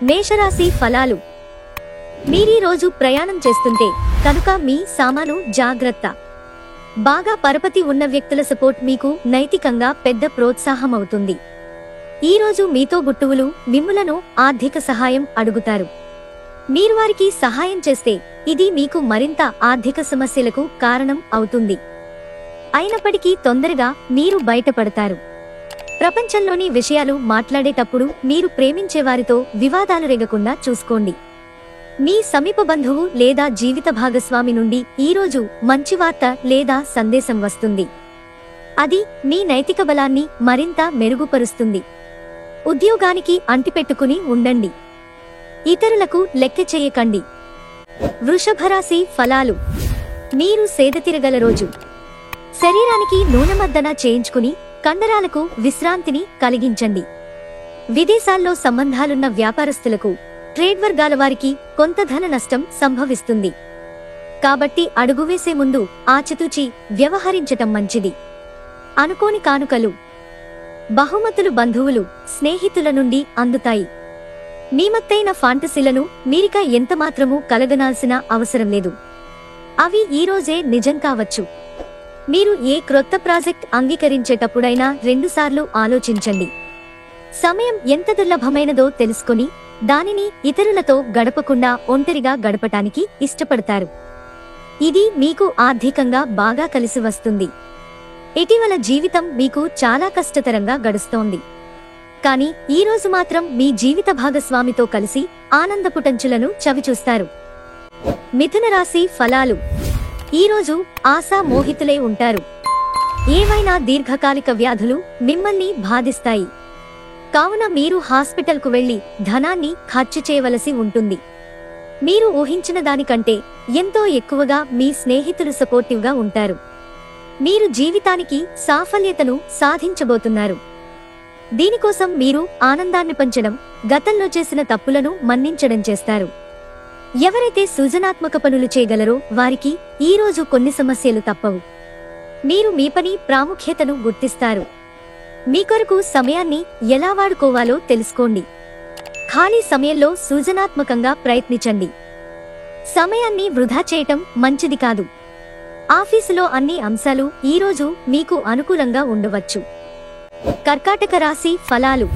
మేషరాశి ఫలాలు. మీరీ రోజు ప్రయాణం చేస్తుంటే కనుక మీ సామాను జాగ్రత్త. బాగా పరపతి ఉన్న వ్యక్తుల సపోర్ట్ మీకు నైతికంగా పెద్ద ప్రోత్సాహం అవుతుంది. ఈ రోజు మీతో గుట్టువులు మిమ్ములను ఆర్థిక సహాయం అడుగుతారు. మీరు వారికి సహాయం చేస్తే ఇది మీకు మరింత ఆర్థిక సమస్యలకు కారణం అవుతుంది. అయినప్పటికీ తొందరగా మీరు బయటపడతారు. ప్రపంచంలోని విషయాలు మాట్లాడేటప్పుడు మీరు ప్రేమించేవారితో వివాదాలు రేగకుండా చూసుకోండి. మీ సమీప బంధువు లేదా జీవిత భాగస్వామి నుండి ఈరోజు మంచి వార్త లేదా సందేశం వస్తుంది. అది మీ నైతిక బలాన్ని మరింత మెరుగుపరుస్తుంది. ఉద్యోగానికి అంటిపెట్టుకుని ఉండండి. ఇతరులకు లెక్క చేయకండి. వృషభరాశి ఫలాలు. మీరు సేదతీరగల రోజు. శరీరానికి నూనెమర్దన చేయించుకుని కండరాలకు విశ్రాంతిని కలిగించండి. విదేశాల్లో సంబంధాలున్న వ్యాపారస్తులకు, ట్రేడ్ వర్గాల వారికి కొంత ధన నష్టం సంభవిస్తుంది. కాబట్టి అడుగువేసే ముందు ఆచితూచి వ్యవహరించటం మంచిది. అనుకోని కానుకలు, బహుమతులు బంధువులు, స్నేహితుల నుండి అందుతాయి. మీమత్తైన ఫాంటసీలను మీరిక ఎంతమాత్రమూ కలగనాల్సిన అవసరం లేదు. అవి ఈరోజే నిజం కావచ్చు. మీరు ఏ క్రొత్త ప్రాజెక్ట్ అంగీకరించేటప్పుడైనా 2 సార్లు ఆలోచించండి. సమయం ఎంత దుర్లభమైనదో తెలుసుకొని దానిని ఇతరులతో గడపకుండా ఒంటరిగా గడపటానికి ఇష్టపడతారు. ఇది మీకు ఆర్థికంగా బాగా కలిసి వస్తుంది. ఇటీవల జీవితం మీకు చాలా కష్టతరంగా గడుస్తోంది. కానీ ఈరోజు మాత్రం మీ జీవిత భాగస్వామితో కలిసి ఆనందపుటంచులను చవిచూస్తారు. మిథున రాశి ఫలాలు. ఈరోజు ఆశా మోహితులై ఉంటారు. ఏవైనా దీర్ఘకాలిక వ్యాధులు మిమ్మల్ని బాధిస్తాయి. కావున మీరు హాస్పిటల్కు వెళ్లి ధనాన్ని ఖర్చు చేయవలసి ఉంటుంది. మీరు ఊహించిన దానికంటే ఎంతో ఎక్కువగా మీ స్నేహితులు సపోర్టివ్గా ఉంటారు. మీరు జీవితానికి సాఫల్యతను సాధించబోతున్నారు. దీనికోసం మీరు ఆనందాన్ని పంచడం, గతంలో చేసిన తప్పులను మన్నించడం చేస్తారు. ఎవరైతే సృజనాత్మక పనులు చేయగలరో వారికి ఈరోజు కొన్ని సమస్యలు తప్పవు. మీరు మీ పని ప్రాముఖ్యతను గుర్తిస్తారు. మీ కొరకు సమయాన్ని ఎలా వాడుకోవాలో తెలుసుకోండి. ఖాళీ సమయంలో సృజనాత్మకంగా ప్రయత్నించండి. సమయాన్ని వృధా చేయటం మంచిది కాదు. ఆఫీసులో అన్ని అంశాలు ఈరోజు మీకు అనుకూలంగా ఉండవచ్చు. కర్కాటక రాశి ఫలాలు.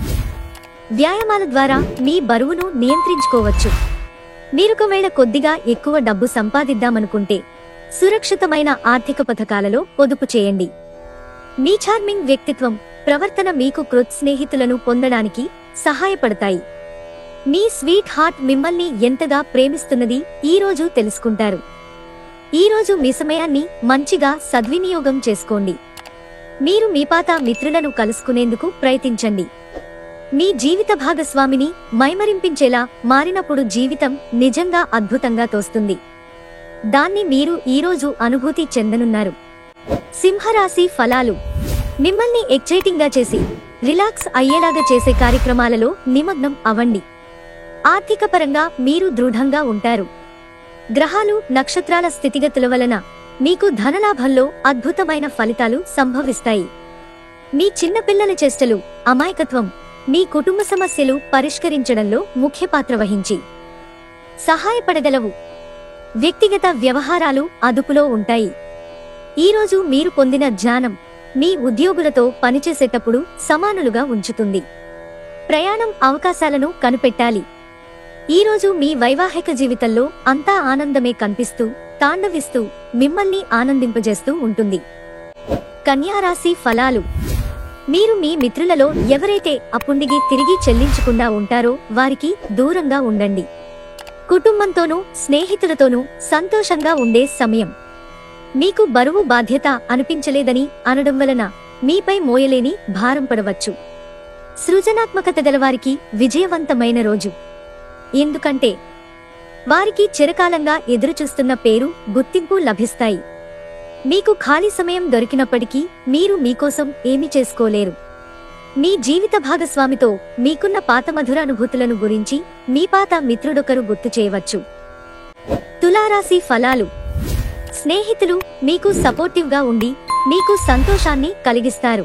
వ్యాయామాల ద్వారా మీ బరువును నియంత్రించుకోవచ్చు. మీరొకవేళ కొద్దిగా ఎక్కువ డబ్బు సంపాదిద్దామనుకుంటే సురక్షితమైన ఆర్థిక పథకాలలో పొదుపు చేయండి. మీ చార్మింగ్ వ్యక్తిత్వం, ప్రవర్తన మీకు క్రొత్త స్నేహితులను పొందడానికి సహాయపడతాయి. మీ స్వీట్ హార్ట్ మిమ్మల్ని ఎంతగా ప్రేమిస్తున్నది ఈరోజు తెలుసుకుంటారు. ఈరోజు మీ సమయాన్ని మంచిగా సద్వినియోగం చేసుకోండి. మీరు మీ పాత మిత్రులను కలుసుకునేందుకు ప్రయత్నించండి. మీ జీవిత భాగస్వామిని మైమరింపించేలా మారినప్పుడు జీవితం నిజంగా అద్భుతంగా తోస్తుంది. దాన్ని మీరు ఈరోజు అనుభూతి చెందనున్నారు. సింహరాశి ఫలాలు. మిమ్మల్ని ఎక్సైటింగ్గా చేసి రిలాక్స్ అయ్యేలాగా చేసే కార్యక్రమాలలో నిమగ్నం అవ్వండి. ఆర్థిక పరంగా మీరు దృఢంగా ఉంటారు. గ్రహాలు, నక్షత్రాల స్థితిగతుల వలన మీకు ధనలాభంలో అద్భుతమైన ఫలితాలు సంభవిస్తాయి. మీ చిన్నపిల్లల చేష్టలు, అమాయకత్వం మీ కుటుంబ సమస్యలు పరిష్కరించడంలో ముఖ్య పాత్ర వహించి సహాయపడగలవు. వ్యక్తిగత వ్యవహారాలు అదుపులో ఉంటాయి. ఈరోజు మీరు పొందిన జ్ఞానం మీ ఉద్యోగులతో పనిచేసేటప్పుడు సమానులుగా ఉంచుతుంది. ప్రయాణం అవకాశాలను కనిపెట్టాలి. ఈరోజు మీ వైవాహిక జీవితంలో అంతా ఆనందమే కనిపిస్తూ, తాండవిస్తూ, మిమ్మల్ని ఆనందింపజేస్తూ ఉంటుంది. కన్యారాశి ఫలాలు. మీరు మీ మిత్రులలో ఎవరైతే అప్పుండిగి తిరిగి చెల్లించకుండా ఉంటారో వారికి దూరంగా ఉండండి. కుటుంబంతోనూ స్నేహితులతోనూ సంతోషంగా ఉండే సమయం. మీకు బరువు బాధ్యత అనిపించలేదని అనడం వలన మీపై మోయలేని భారం పడవచ్చు. సృజనాత్మకత గలవారికి విజయవంతమైన రోజు. ఎందుకంటే వారికి చిరకాలంగా ఎదురుచూస్తున్న పేరు, గుర్తింపు లభిస్తాయి. మీకు ఖాళీ సమయం దొరికినప్పటికీ మీరు మీకోసం ఏమీ చేసుకోలేరు. మీ జీవిత భాగస్వామితో మీకున్న పాత మధుర అనుభూతులను గురించి మీ పాత మిత్రుడొకరు గుర్తు చేయవచ్చు. తులారాశి ఫలాలు. స్నేహితులు మీకు సపోర్టివ్గా ఉండి మీకు సంతోషాన్ని కలిగిస్తారు.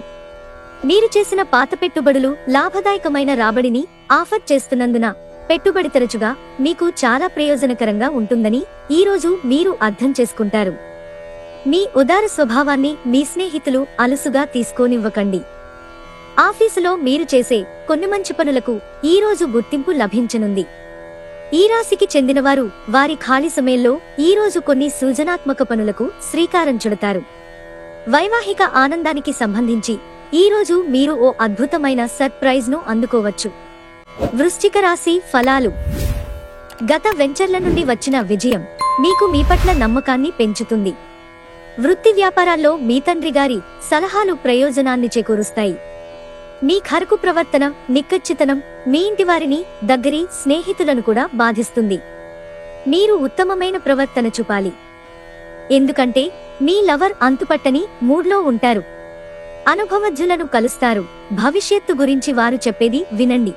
మీరు చేసిన పాత పెట్టుబడులు లాభదాయకమైన రాబడిని ఆఫర్ చేస్తున్నందున పెట్టుబడి తరచుగా మీకు చాలా ప్రయోజనకరంగా ఉంటుందని ఈ రోజు మీరు అర్థం చేసుకుంటారు. మీ ఉదార స్వభావాన్ని మీ స్నేహితులు అలుసుగా తీసుకోనివ్వకండి. ఆఫీసులో మీరు చేసే కొన్ని మంచి పనులకు ఈ రోజు గుర్తింపు లభించనుంది. ఈ రాశికి చెందినవారు వారి ఖాళీ సమయంలో ఈ రోజు కొన్ని సృజనాత్మక పనులకు శ్రీకారం చుడతారు. వైవాహిక ఆనందానికి సంబంధించి ఈ రోజు మీరు ఓ అద్భుతమైన సర్ప్రైజ్ ను అందుకోవచ్చు. వృశ్చిక రాశి ఫలాలు. గత వెంచర్ల నుండి వచ్చిన విజయం మీకు మీ పట్ల నమ్మకాన్ని పెంచుతుంది. వృత్తి వ్యాపారాల్లో మీ తండ్రి గారి సలహాలు ప్రయోజనాన్ని చేకూరుస్తాయి. మీ ఖర్కు ప్రవర్తన, నిక్కచ్చితనం మీ ఇంటివారిని, దగ్గరి స్నేహితులను కూడా బాధిస్తుంది. మీరు ఉత్తమమైన ప్రవర్తన చూపాలి. ఎందుకంటే మీ లవర్ అంతుపట్టని మూడ్లో ఉంటారు. అనుభవజ్ఞులను కలుస్తారు. భవిష్యత్తు గురించి వారు చెప్పేది వినండి.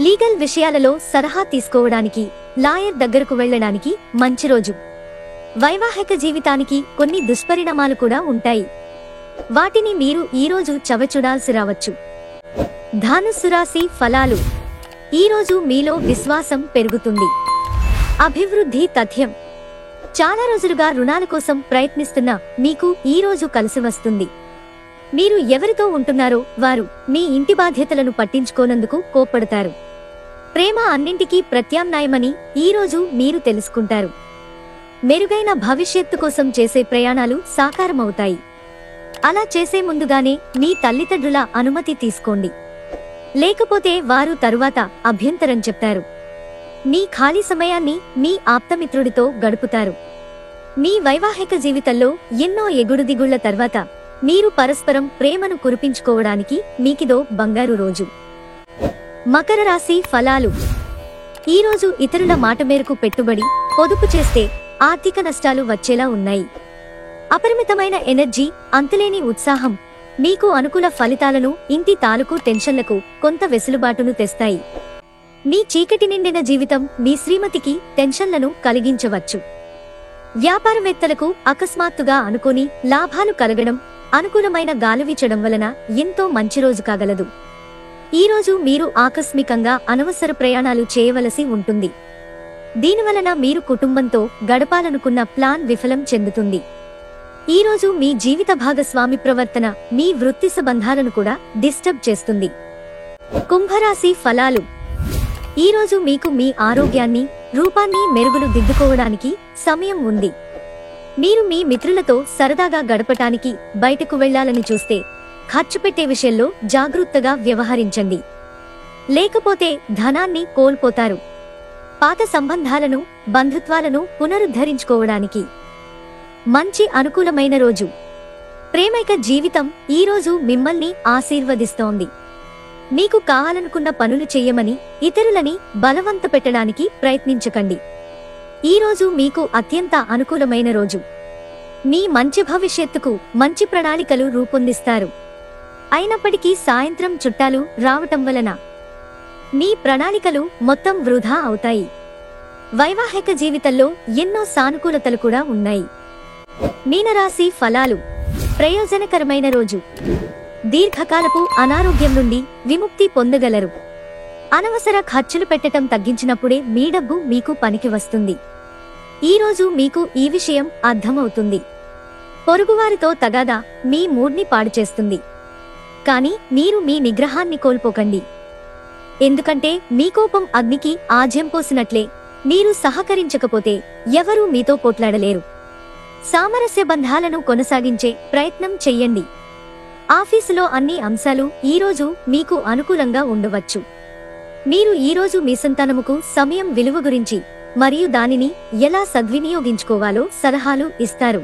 లీగల్ విషయాలలో సలహా తీసుకోవడానికి, లాయర్ దగ్గరకు వెళ్లడానికి మంచి రోజు. వైవాహిక జీవితానికి కొన్ని దుష్పరిణామాలు కూడా ఉంటాయి. వాటిని మీరు ఈ రోజు చవిచూడాల్సి రావచ్చు. ధనుస్సు రాశి ఫలాలు. ఈ రోజు మీలో విశ్వాసం పెరుగుతుంది. అభివృద్ధి తథ్యం. చాలా రోజులుగా రుణాల కోసం ప్రయత్నిస్తున్న మీకు ఈ రోజు కలిసి వస్తుంది. మీరు ఎవరితో ఉంటున్నారో వారు మీ ఇంటి బాధ్యతలను పట్టించుకోనందుకు కోప్పడతారు. ప్రేమ అన్నింటికీ ప్రత్యామ్నాయమని ఈ రోజు మీరు తెలుసుకుంటారు. మెరుగైన భవిష్యత్తు కోసం చేసే ప్రయాణాలు సాకారమవుతాయి. అలా చేసే ముందుగానే మీ తల్లిదండ్రుల అనుమతి తీసుకోండి. లేకపోతే వారు తరువాత అభ్యంతరం చెప్తారు. మీ ఖాళీ సమయాన్ని మీ ఆప్తమిత్రుడితో గడుపుతారు. మీ వైవాహిక జీవితంలో ఎన్నో ఎగుడుదిగుళ్ల తర్వాత మీరు పరస్పరం ప్రేమను కురిపించుకోవడానికి మీకిదో బంగారు రోజు. మకర రాశి ఫలాలు. ఈ రోజు ఇతరుల మాట మేరకు పెట్టుబడి, పొదుపు చేస్తే ఆర్థిక నష్టాలు వచ్చేలా ఉన్నాయి. అపరిమితమైన ఎనర్జీ, అంతులేని ఉత్సాహం మీకు అనుకూల ఫలితాలను, ఇంటి తాలూకు టెన్షన్లకు కొంత వెసులుబాటును తెస్తాయి. మీ చీకటి నిండిన జీవితం మీ శ్రీమతికి టెన్షన్లను కలిగించవచ్చు. వ్యాపారవేత్తలకు అకస్మాత్తుగా అనుకోని లాభాలు కలగడం, అనుకూలమైన గాలి వీచడం వలన ఎంతో మంచి రోజు కాగలదు. ఈ రోజు మీరు ఆకస్మికంగా అనవసర ప్రయాణాలు చేయవలసి ఉంటుంది. దీనివలన మీరు కుటుంబంతో గడపాలనుకున్న ప్లాన్ విఫలం చెందుతుంది. ఈ రోజు మీ జీవిత భాగస్వామి ప్రవర్తన మీ వృత్తి సంబంధాలను కూడా డిస్టర్బ్ చేస్తుంది. కుంభరాశి ఫలాలు. ఈ రోజు మీకు మీ ఆరోగ్యాన్ని, రూపాన్ని మెరుగులు దిద్దుకోవడానికి సమయం ఉంది. మీరు మీ మిత్రులతో సరదాగా గడపటానికి బయటకు వెళ్లాలని చూస్తే ఖర్చు పెట్టే విషయంలో జాగరూకతగా వ్యవహరించండి. లేకపోతే ధనాన్ని కోల్పోతారు. పాత సంబంధాలను, బంధుత్వాలను పునరుద్ధరించుకోవడానికి మంచి అనుకూలమైన రోజు. ప్రేమైక జీవితం ఈ రోజు మిమ్మల్ని ఆశీర్వదిస్తోంది. మీకు కావాలనుకున్న పనులు చెయ్యమని ఇతరులని బలవంత పెట్టడానికి ప్రయత్నించకండి. ఈ రోజు మీకు అత్యంత అనుకూలమైన రోజు. మీ మంచి భవిష్యత్తుకు మంచి ప్రణాళికలు రూపొందిస్తారు. అయినప్పటికీ సాయంత్రం చుట్టాలు రావటం వలన మీ ప్రణాళికలు మొత్తం వృధా అవుతాయి. వైవాహిక జీవితంలో ఎన్నో సానుకూలతలు కూడా ఉన్నాయి. మీనరాశి ఫలాలు. ప్రయోజనకరమైన రోజు. దీర్ఘకాలపు అనారోగ్యం నుండి విముక్తి పొందగలరు. అనవసర ఖర్చులు పెట్టటం తగ్గించినప్పుడే మీ డబ్బు మీకు పనికి వస్తుంది. ఈ రోజు మీకు ఈ విషయం అర్థమవుతుంది. పొరుగువారితో తగాదా మీ మూడ్ని పాడు చేస్తుంది. కానీ మీరు మీ నిగ్రహాన్ని కోల్పోకండి. ఎందుకంటే మీ కోపం అగ్నికి ఆజ్యం పోసినట్లే. మీరు సహకరించకపోతే ఎవరూ మీతో పోట్లాడలేరు. సామరస్య బంధాలను కొనసాగించే ప్రయత్నం చెయ్యండి. ఆఫీసులో అన్ని అంశాలు ఈ రోజు మీకు అనుకూలంగా ఉండవచ్చు. మీరు ఈ రోజు మీ సంతానముకు సమయం విలువ గురించి మరియు దానిని ఎలా సద్వినియోగించుకోవాలో సలహాలు ఇస్తారు.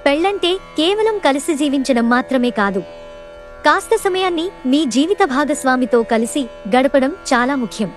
పెళ్లంటే కేవలం కలిసి జీవించడం మాత్రమే కాదు. కాస్త సమయాన్ని మీ జీవిత భాగస్వామితో కలిసి గడపడం చాలా ముఖ్యం.